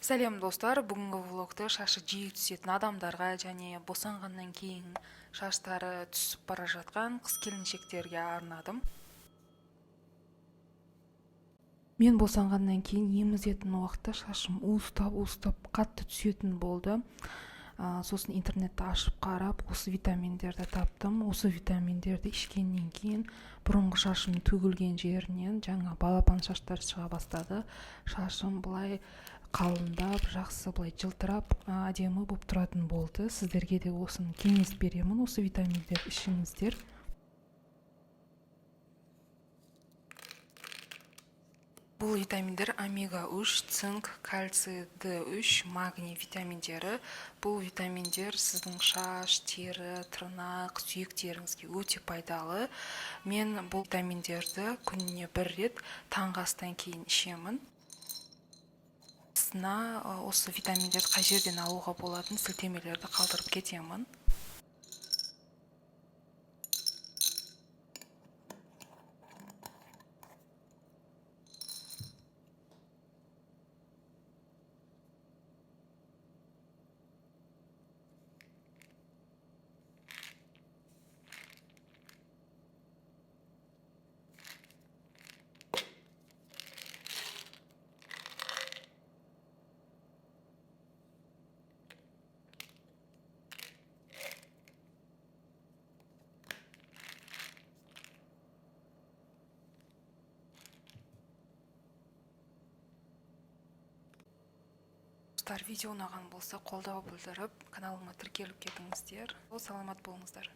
Сәлем достар, бүгінгі влогты шашы жиі түсетін адамдарға және босанғаннан кейін шаштары түсіп бара жатқан қыз-келіншектерге арнадым. Мен босанғаннан кейін емізетін уақытта шашым уыстап қатты түсетін болды. Сосын интернетті ашып қарап, осы витаминдерді таптым. Осы витаминдерді ішкеннен кейін бұрынғы шашым төгілген жерінен жаңа балапан шаштар шыға бастады. Шашым былай қалындап, жақсы былай жылтырап, әдемі болып тұратын болды. Сіздерге де осыны кеңес беремін. Осы витаминдерді ішіңіздер. Бұл витаминдер омега-3, цинк, кальций, D3, магний витаминдері. Бұл витаминдер сіздің шаш, тері, тырнақ, сүйектеріңізге өте пайдалы. Мен бұл витаминдерді күніне 1 рет таңғы астан кейін ішемін. Сізге осы витаминдерді қай жерден алуға болатын сілтемелерді қалдырып кетемін. Видео ұнаған болса қолдау білдіріп, каналыма тіркеліп кетіңіздер. Саламат болыңыздар.